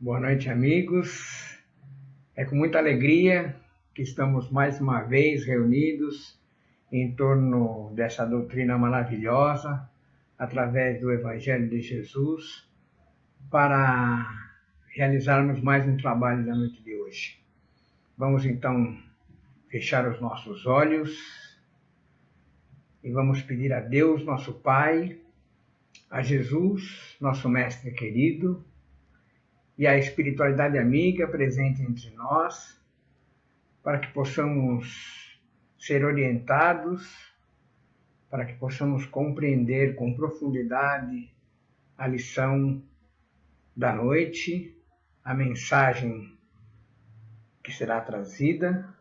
Boa noite, amigos. É com muita alegria que estamos mais uma vez reunidos em torno dessa doutrina maravilhosa, através do Evangelho de Jesus, para realizarmos mais um trabalho da noite de hoje. Vamos então fechar os nossos olhos e vamos pedir a Deus, nosso Pai, a Jesus, nosso Mestre querido, e a espiritualidade amiga presente entre nós, para que possamos ser orientados, para que possamos compreender com profundidade a lição da noite, a mensagem que será trazida,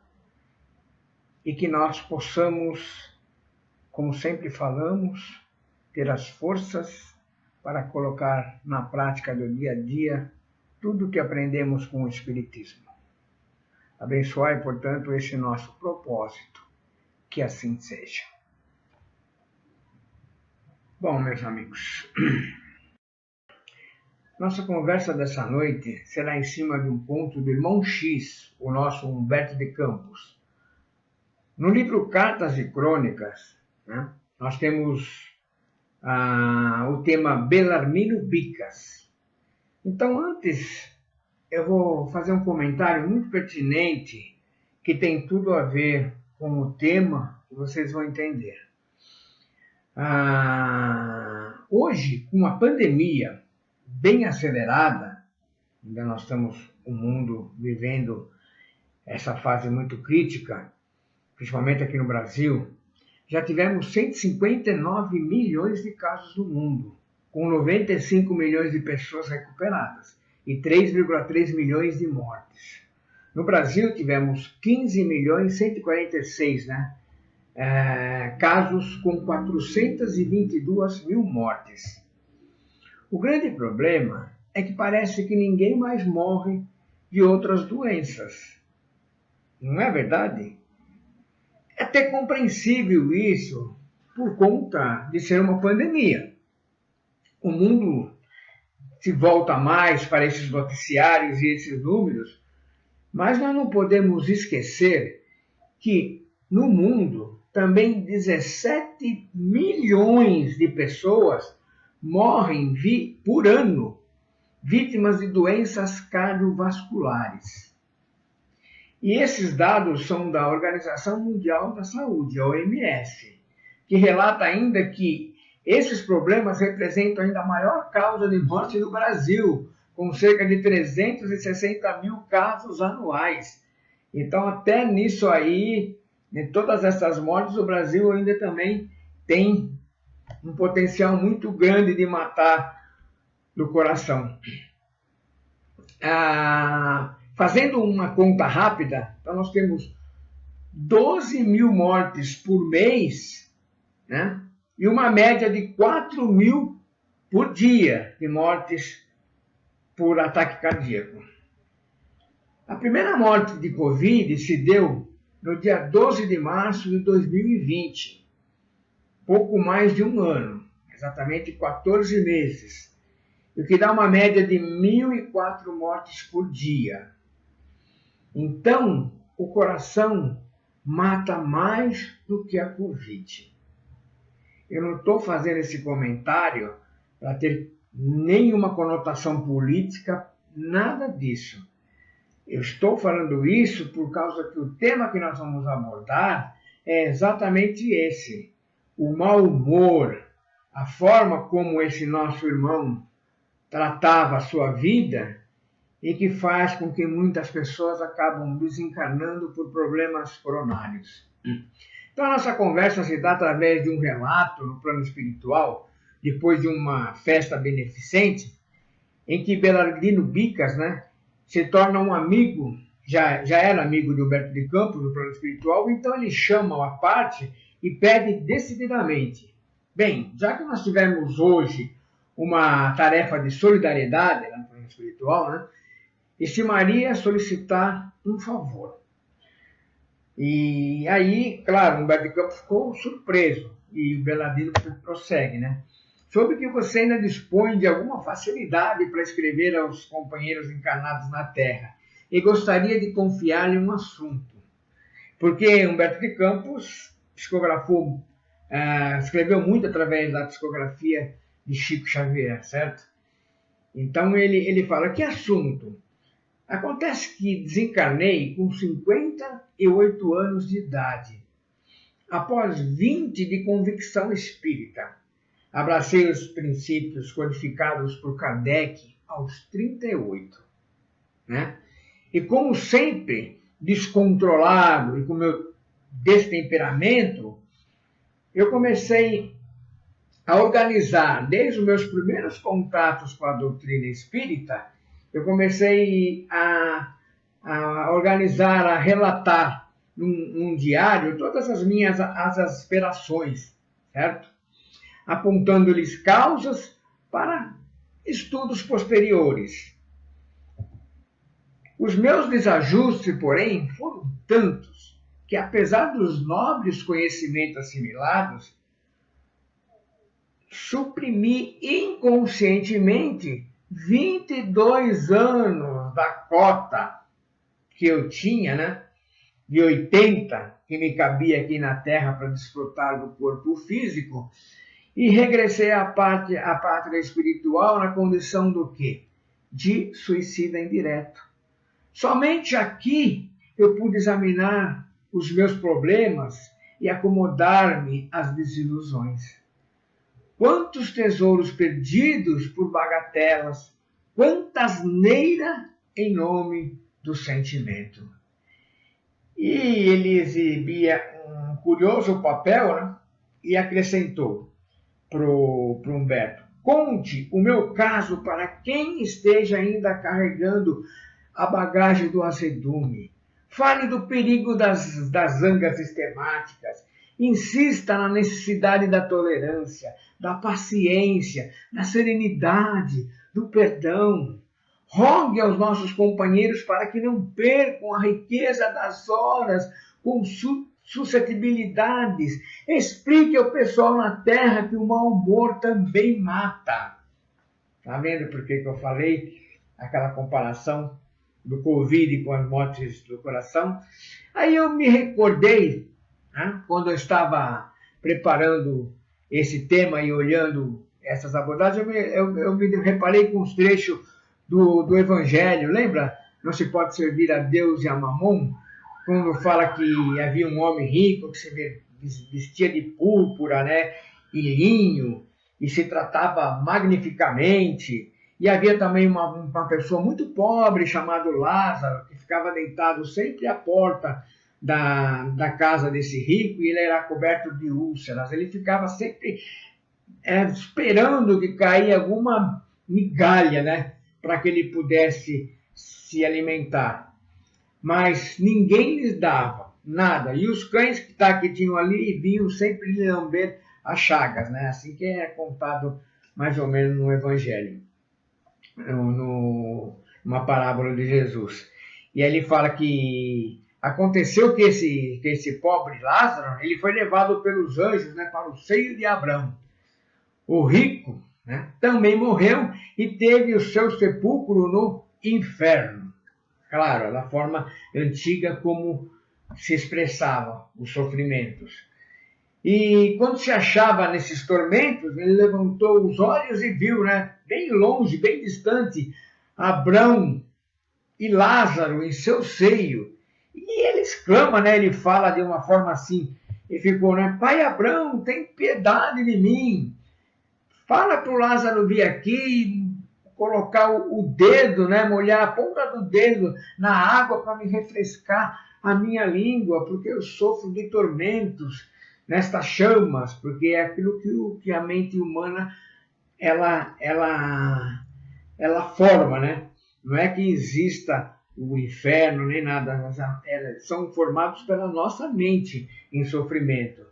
e que nós possamos, como sempre falamos, ter as forças para colocar na prática do dia a dia tudo o que aprendemos com o Espiritismo. Abençoai, portanto, esse nosso propósito, que assim seja. Bom, meus amigos, nossa conversa dessa noite será em cima de um ponto do irmão X, o nosso Humberto de Campos. No livro Cartas e Crônicas, nós temos o tema Belarmino Bicas. Então, antes, eu vou fazer um comentário muito pertinente que tem tudo a ver com o tema que vocês vão entender. Hoje, com a pandemia bem acelerada, ainda nós estamos o mundo vivendo essa fase muito crítica, principalmente aqui no Brasil, já tivemos 159 milhões de casos no mundo, com 95 milhões de pessoas recuperadas e 3,3 milhões de mortes. No Brasil, tivemos 15 milhões 146 casos com 422 mil mortes. O grande problema é que parece que ninguém mais morre de outras doenças. Não é verdade? É até compreensível isso por conta de ser uma pandemia. O mundo se volta mais para esses noticiários e esses números, mas nós não podemos esquecer que no mundo também 17 milhões de pessoas morrem por ano vítimas de doenças cardiovasculares. E esses dados são da Organização Mundial da Saúde, a OMS, que relata ainda que esses problemas representam ainda a maior causa de morte no Brasil, com cerca de 360 mil casos anuais. Então, até nisso aí, em todas essas mortes, o Brasil ainda também tem um potencial muito grande de matar do coração. Fazendo uma conta rápida, então nós temos 12 mil mortes por mês, e uma média de 4 mil por dia de mortes por ataque cardíaco. A primeira morte de Covid se deu no dia 12 de março de 2020, pouco mais de um ano, exatamente 14 meses, o que dá uma média de 1.004 mortes por dia. Então, o coração mata mais do que a Covid. Eu não estou fazendo esse comentário para ter nenhuma conotação política, nada disso. Eu estou falando isso por causa que o tema que nós vamos abordar é exatamente esse. O mau humor, a forma como esse nosso irmão tratava a sua vida e que faz com que muitas pessoas acabam desencarnando por problemas coronários. Então, a nossa conversa se dá através de um relato no plano espiritual, depois de uma festa beneficente, em que Belarmino Bicas se torna um amigo, já era amigo de Humberto de Campos no plano espiritual, então ele chama-o à parte e pede decididamente: bem, já que nós tivemos hoje uma tarefa de solidariedade no plano espiritual, estimaria solicitar um favor. E aí, claro, Humberto de Campos ficou surpreso e o Belarmino prossegue, soube que você ainda dispõe de alguma facilidade para escrever aos companheiros encarnados na Terra e gostaria de confiar-lhe um assunto. Porque Humberto de Campos escreveu muito através da psicografia de Chico Xavier, certo? Então ele fala, que assunto? Acontece que desencarnei com 58 anos de idade, após 20 de convicção espírita. Abracei os princípios codificados por Kardec aos 38. Né? E como sempre, descontrolado e com meu destemperamento, eu comecei a organizar, desde os meus primeiros contatos com a doutrina espírita, eu comecei a organizar, a relatar num diário todas as minhas aspirações, certo? Apontando-lhes causas para estudos posteriores. Os meus desajustes, porém, foram tantos que, apesar dos nobres conhecimentos assimilados, suprimi inconscientemente 22 anos da cota que eu tinha, né, de 80, que me cabia aqui na Terra para desfrutar do corpo físico, e regressei à pátria espiritual na condição do quê? De suicida indireto. Somente aqui eu pude examinar os meus problemas e acomodar-me às desilusões. Quantos tesouros perdidos por bagatelas, quanta asneira em nome do sentimento. E ele exibia um curioso papel, né? E acrescentou para o Humberto, conte o meu caso para quem esteja ainda carregando a bagagem do azedume. Fale do perigo das zangas sistemáticas. Insista na necessidade da tolerância, da paciência, da serenidade, do perdão. Rogue aos nossos companheiros para que não percam a riqueza das horas com suscetibilidades. Explique ao pessoal na Terra que o mau humor também mata. Está vendo por que eu falei aquela comparação do Covid com as mortes do coração? Aí eu me recordei, né, quando eu estava preparando esse tema e olhando essas abordagens, eu me reparei com os trechos do Evangelho. Lembra? Não se pode servir a Deus e a Mamon, quando fala que havia um homem rico que se vestia de púrpura, né, e linho, e se tratava magnificamente. E havia também uma pessoa muito pobre, chamada Lázaro, que ficava deitado sempre à porta da casa desse rico, e ele era coberto de úlceras. Ele ficava sempre esperando que caia alguma migalha, né, para que ele pudesse se alimentar. Mas ninguém lhes dava nada. E os cães que tinham ali vinham sempre lhe lamber as chagas, né? Assim que é contado mais ou menos no Evangelho, numa parábola de Jesus. E aí ele fala que aconteceu que esse pobre Lázaro, ele foi levado pelos anjos, né, para o seio de Abraão. O rico, né, também morreu e teve o seu sepulcro no inferno. Claro, da forma antiga como se expressava os sofrimentos. E quando se achava nesses tormentos, ele levantou os olhos e viu, né, bem longe, bem distante, Abraão e Lázaro em seu seio. E ele exclama, né, ele fala de uma forma assim, e ficou, né, Pai Abraão, tem piedade de mim. Fala para o Lázaro vir aqui e colocar o dedo, né, molhar a ponta do dedo na água para me refrescar a minha língua, porque eu sofro de tormentos nestas chamas, porque é aquilo que a mente humana ela forma, né? Não é que exista o inferno nem nada, mas são formados pela nossa mente em sofrimento.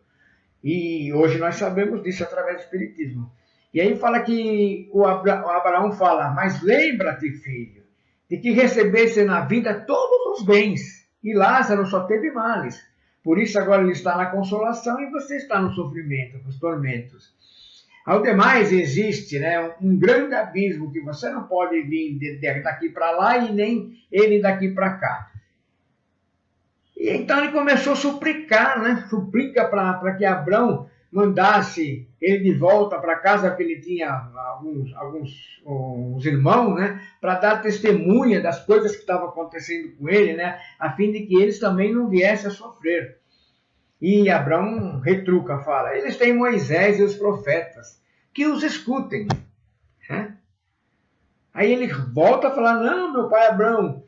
E hoje nós sabemos disso através do Espiritismo. E aí fala que o Abraão fala, mas lembra-te, filho, de que recebesse na vida todos os bens, e Lázaro só teve males. Por isso agora ele está na consolação e você está no sofrimento, nos tormentos. Ao demais existe, né, um grande abismo que você não pode vir daqui para lá e nem ele daqui para cá. E então ele começou a suplicar, né? Suplica para que Abrão mandasse ele de volta para casa, porque ele tinha alguns irmãos, né? Para dar testemunha das coisas que estavam acontecendo com ele, né? A fim de que eles também não viessem a sofrer. E Abrão retruca, fala, eles têm Moisés e os profetas, que os escutem. Né? Aí ele volta a falar, não, meu pai Abrão,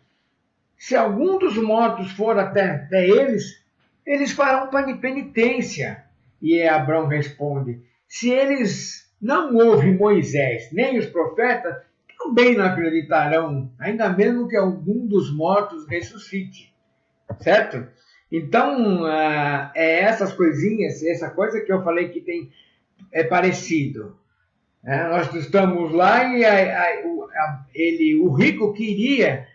se algum dos mortos for até eles, eles farão penitência. E Abrão responde, se eles não ouvem Moisés nem os profetas, também não acreditarão, ainda mesmo que algum dos mortos ressuscite. Certo? Então, essas coisinhas, essa coisa que eu falei que é parecido. Nós estamos lá e o rico queria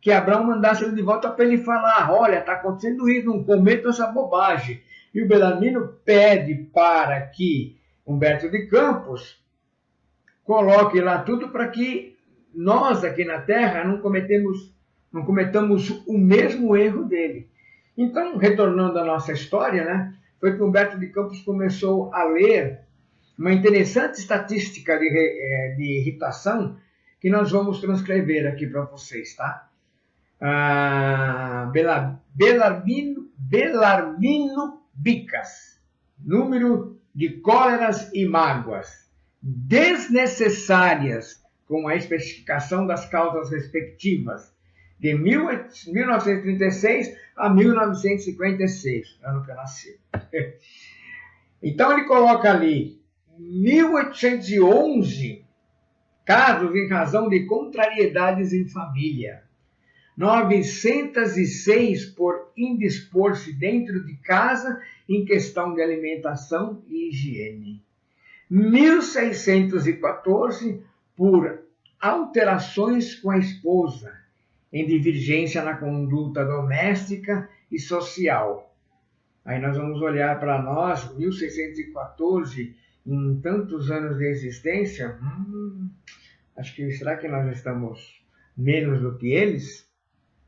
que Abraão mandasse ele de volta para ele falar, olha, está acontecendo isso, não cometa essa bobagem. E o Belarmino pede para que Humberto de Campos coloque lá tudo para que nós aqui na Terra não cometamos o mesmo erro dele. Então, retornando à nossa história, né, foi que Humberto de Campos começou a ler uma interessante estatística de irritação que nós vamos transcrever aqui para vocês, tá? Belarmino Bicas, número de cóleras e mágoas desnecessárias com a especificação das causas respectivas de 1936 a 1956, ano que eu nasci. Então ele coloca ali 1811 casos em razão de contrariedades em família, 906 por indispor-se dentro de casa em questão de alimentação e higiene, 1614 por alterações com a esposa, em divergência na conduta doméstica e social. Aí nós vamos olhar para nós, 1614, em tantos anos de existência, acho que será que nós estamos menos do que eles?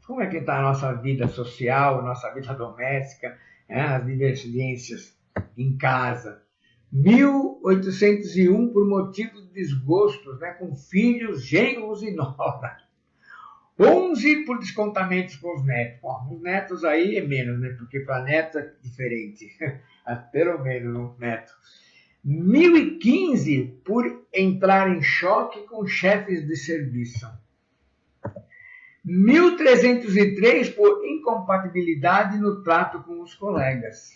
Como é que está a nossa vida social, nossa vida doméstica, as divergências em casa? 1801 por motivo de desgostos, né, com filhos, genros e nora. 11 por descontamentos com os netos. Bom, os netos aí é menos, né? Porque para neto é diferente. Pelo menos um neto. 1015 por entrar em choque com chefes de serviço. 1303 por incompatibilidade no trato com os colegas.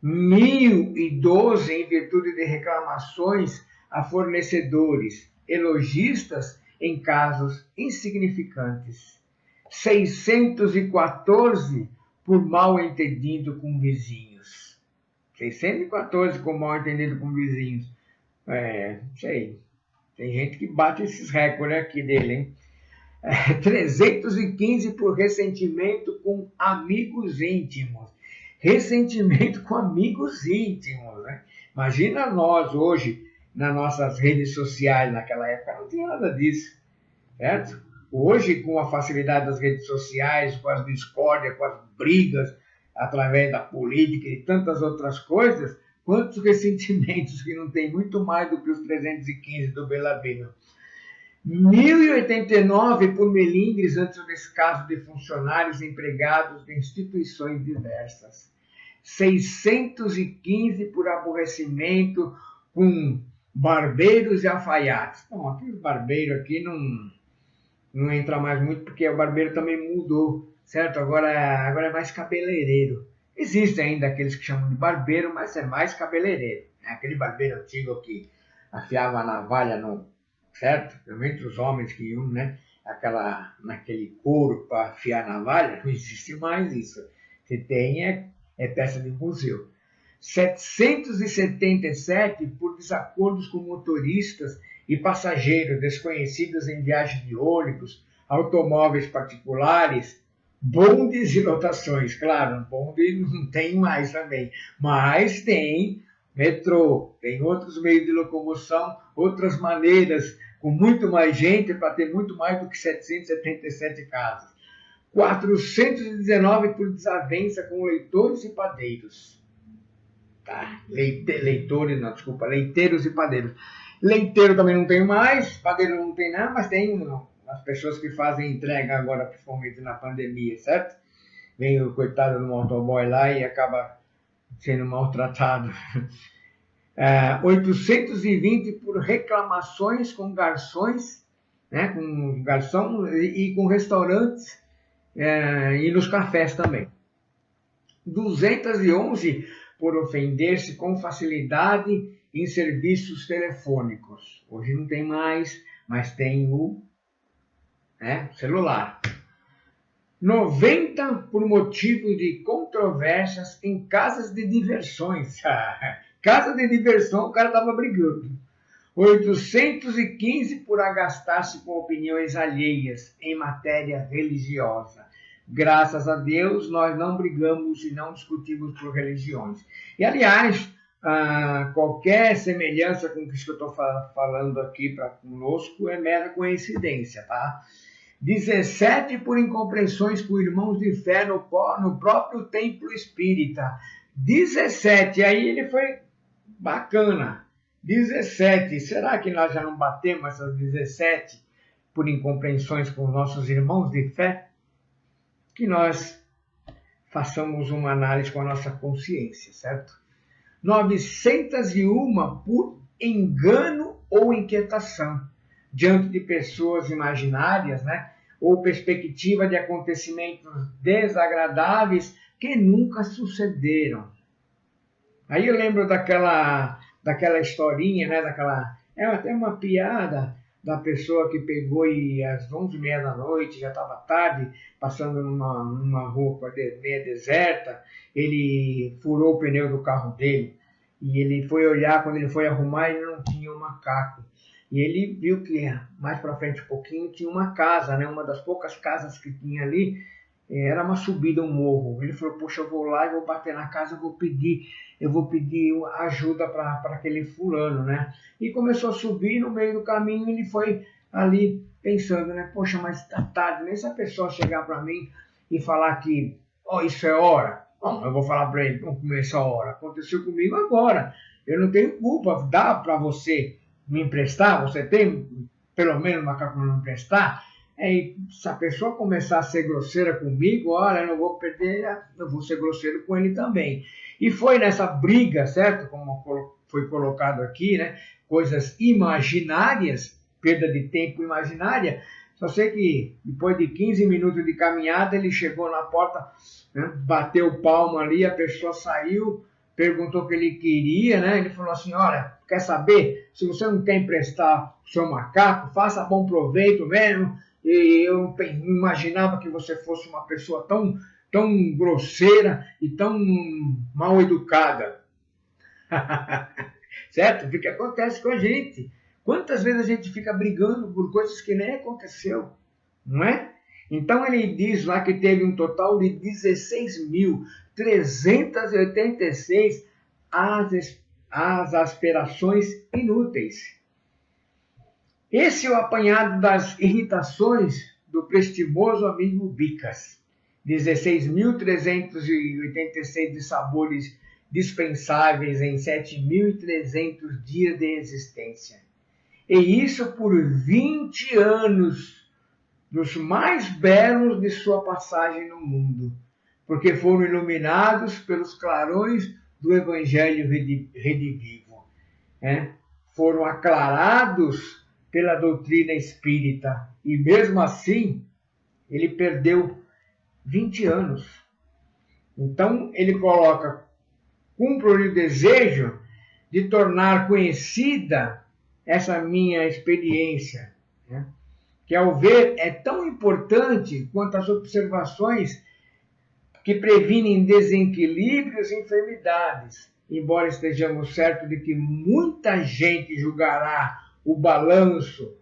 1012 em virtude de reclamações a fornecedores, elogistas em casos insignificantes. 614 por mal entendido com vizinhos. 614 com mal entendido com vizinhos. Sei. Tem gente que bate esses recordes aqui dele, hein? 315 por ressentimento com amigos íntimos. Ressentimento com amigos íntimos, né? Imagina nós hoje, nas nossas redes sociais, naquela época não tinha nada disso, certo? Hoje, com a facilidade das redes sociais, com as discórdias, com as brigas, através da política e tantas outras coisas, quantos ressentimentos que não tem muito mais do que os 315 do Belarmino. 1089 por melindres antes do descaso de funcionários empregados de instituições diversas. 615 por aborrecimento com barbeiros e alfaiates. Bom, aqui os barbeiros aqui não entra mais muito, porque o barbeiro também mudou, certo? Agora é mais cabeleireiro. Existem ainda aqueles que chamam de barbeiro, mas é mais cabeleireiro. Né? Aquele barbeiro antigo que afiava a navalha no... certo? Principalmente os homens que iam, né? Naquele couro para afiar a navalha, não existe mais isso. Você tem é peça de museu. 777 por desacordos com motoristas e passageiros desconhecidos em viagem de ônibus, automóveis particulares, bondes e lotações. Claro, bonde não tem mais também, mas tem metrô, tem outros meios de locomoção, outras maneiras, com muito mais gente, para ter muito mais do que 777 casas. 419 por desavença com leitores e padeiros. Tá? Leiteiros e padeiros. Leiteiro também não tem mais, padeiro não tem nada, mas tem as pessoas que fazem entrega agora, principalmente na pandemia, certo? Vem o coitado do motoboy lá e acaba sendo maltratado. 820 por reclamações com garçons, né, com garçom e com restaurantes e nos cafés também. 211 por ofender-se com facilidade em serviços telefônicos. Hoje não tem mais, mas tem o celular. 90 por motivo de controvérsias em casas de diversões. Casa de diversão, o cara estava brigando. 815 por agastar-se com opiniões alheias em matéria religiosa. Graças a Deus, nós não brigamos e não discutimos por religiões. E, aliás, qualquer semelhança com o que eu estou falando aqui para conosco é mera coincidência, tá? 17 por incompreensões com irmãos de fé no próprio templo espírita. 17, aí ele foi bacana. 17, será que nós já não batemos essas 17 por incompreensões com nossos irmãos de fé? Que nós façamos uma análise com a nossa consciência, certo? 901 por engano ou inquietação diante de pessoas imaginárias, né? Ou perspectiva de acontecimentos desagradáveis que nunca sucederam. Aí eu lembro daquela historinha, né? É até uma piada da pessoa que pegou e às 11h30 da noite, já estava tarde, passando numa rua meia deserta, ele furou o pneu do carro dele e ele foi olhar, quando ele foi arrumar, ele não tinha um macaco. E ele viu que mais para frente um pouquinho tinha uma casa, né? Uma das poucas casas que tinha ali, era uma subida, um morro. Ele falou, poxa, eu vou lá e vou bater na casa, eu vou pedir ajuda para aquele fulano, né? E começou a subir, no meio do caminho ele foi ali pensando, né? Poxa, mas tá tarde, nem se a pessoa chegar para mim e falar que, isso é hora. Bom, eu vou falar para ele, vamos começar a hora. Aconteceu comigo agora. Eu não tenho culpa, dá para você me emprestar? Você tem pelo menos macaco para me emprestar? Se a pessoa começar a ser grosseira comigo, olha, eu não vou perder, eu vou ser grosseiro com ele também. E foi nessa briga, certo? Como foi colocado aqui, né? Coisas imaginárias, perda de tempo imaginária. Só sei que depois de 15 minutos de caminhada, ele chegou na porta, né? Bateu palma ali, a pessoa saiu, perguntou o que ele queria, né? Ele falou assim, olha, quer saber? Se você não quer emprestar o seu macaco, faça bom proveito mesmo. E eu não imaginava que você fosse uma pessoa tão grosseira e tão mal educada. Certo? O que acontece com a gente? Quantas vezes a gente fica brigando por coisas que nem aconteceu, não é? Então ele diz lá que teve um total de 16.386 as aspirações inúteis. Esse é o apanhado das irritações do prestimoso amigo Bicas. 16.386 de sabores dispensáveis em 7.300 dias de existência. E isso por 20 anos, dos mais belos de sua passagem no mundo, porque foram iluminados pelos clarões do Evangelho redivivo. Foram aclarados pela doutrina espírita, e mesmo assim, ele perdeu 20 anos. Então, ele coloca, cumpro-lhe o desejo de tornar conhecida essa minha experiência, né? Que ao ver é tão importante quanto as observações que previnem desequilíbrios e enfermidades, embora estejamos certos de que muita gente julgará o balanço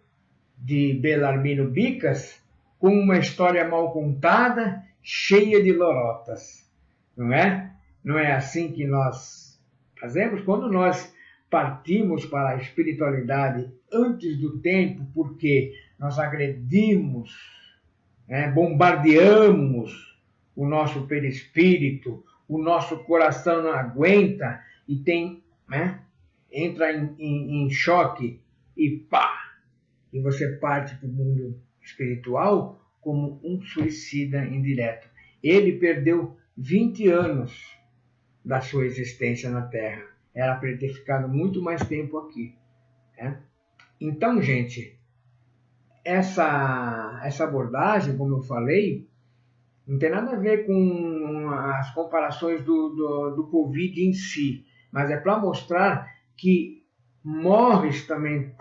de Belarmino Bicas como uma história mal contada, cheia de lorotas. Não é? Não é assim que nós Fazemos quando nós partimos para a espiritualidade antes do tempo, porque nós agredimos, bombardeamos o nosso perispírito, o nosso coração não aguenta e entra em choque e pá! E você parte para o mundo espiritual como um suicida indireto. Ele perdeu 20 anos da sua existência na Terra. Era para ele ter ficado muito mais tempo aqui. Então, gente, essa abordagem, como eu falei, não tem nada a ver com as comparações do Covid em si, mas é para mostrar que morres também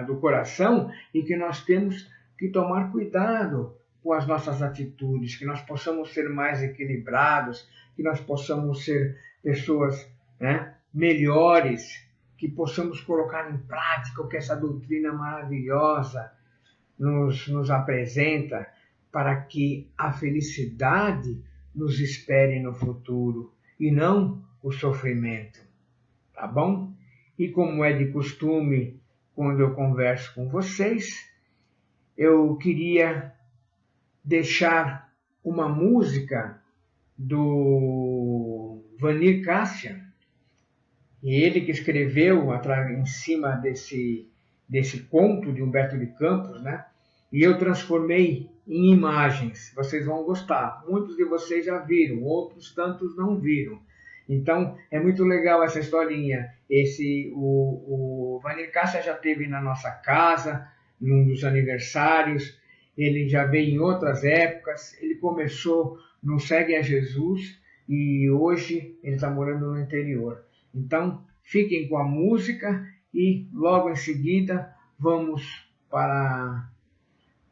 do coração e que nós temos que tomar cuidado com as nossas atitudes, que nós possamos ser mais equilibrados, que nós possamos ser pessoas melhores, que possamos colocar em prática o que essa doutrina maravilhosa nos apresenta, para que a felicidade nos espere no futuro e não o sofrimento, tá bom? E como é de costume, quando eu converso com vocês, eu queria deixar uma música do Vanir Cássia, e ele que escreveu em cima desse conto de Humberto de Campos, e eu transformei em imagens. Vocês vão gostar. Muitos de vocês já viram, outros tantos não viram. Então, é muito legal essa historinha. O Vanir Cássia já esteve na nossa casa, num dos aniversários. Ele já veio em outras épocas. Ele começou no Segue a Jesus e hoje ele está morando no interior. Então, fiquem com a música e logo em seguida vamos para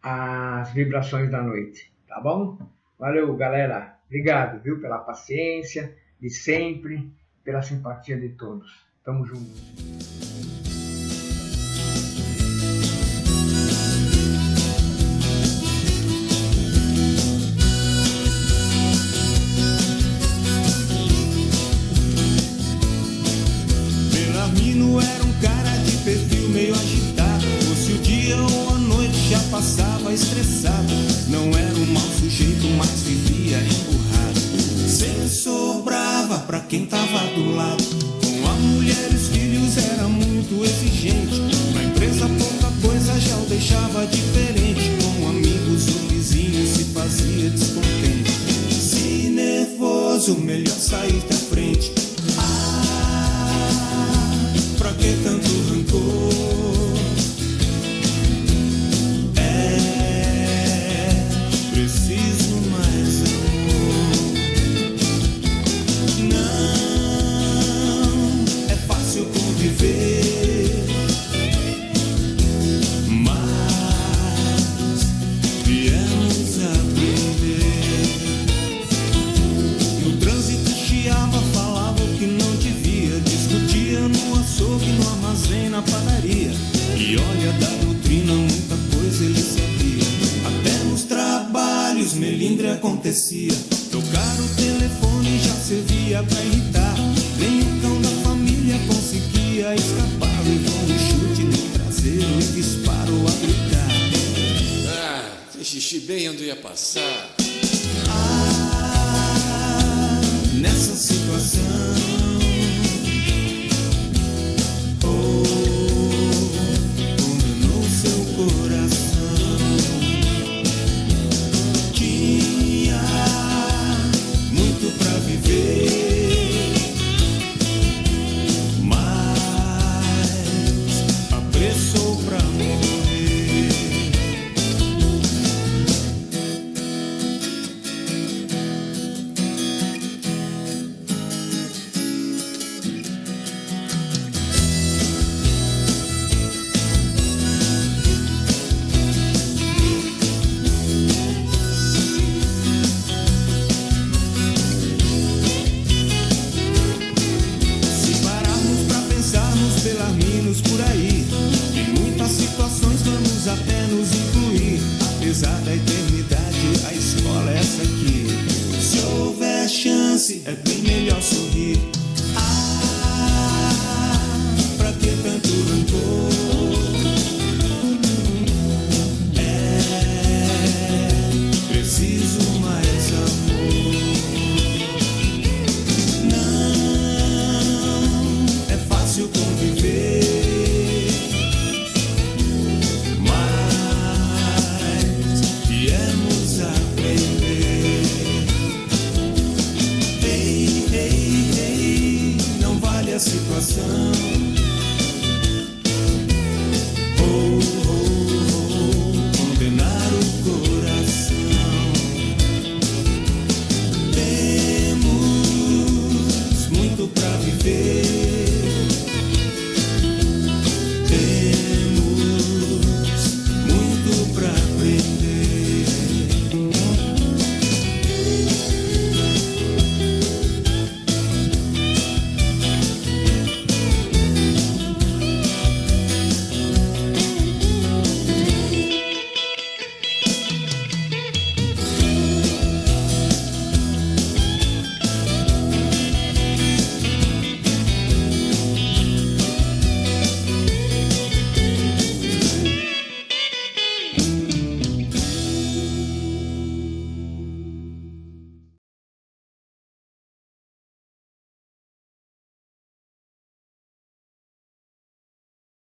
as vibrações da noite, tá bom? Valeu, galera. Obrigado, viu, pela paciência de sempre, pela simpatia de todos. Tamo junto. Belarmino era um cara de perfil meio agitado. Fosse o dia ou a noite já passava estressado. Não era um mau sujeito, mas vivia emburrado. Sempre sobrava pra quem tava do lado. Com a mulher e os filhos era muito exigente. Na empresa pouca coisa já o deixava diferente. Com amigos o vizinho se fazia descontente. Se nervoso, melhor sair da frente. Pra que tanto rancor? Preciso mais amor. Não é fácil conviver, mas viemos aprender. No trânsito chiava, falava o que não devia, discutia no açougue, no armazém, na padaria. E olha, da doutrina muita coisa ele sabia. Até nos trabalhos melindre acontecia. Tocar o telefone já servia pra irritar. Nem o cão da família conseguia escapar. Levou um chute no traseiro e disparou a gritar. Fez xixi bem onde ia passar. Nessa situação, condenou seu coração. Tinha muito pra viver, mas apressou pra morrer. Se pararmos pra pensarmos belarminos por aí, em muitas situações vamos até nos incluir. Apesar da eternidade, a escola é essa aqui. Se houver chance, é bem melhor sorrir. situação.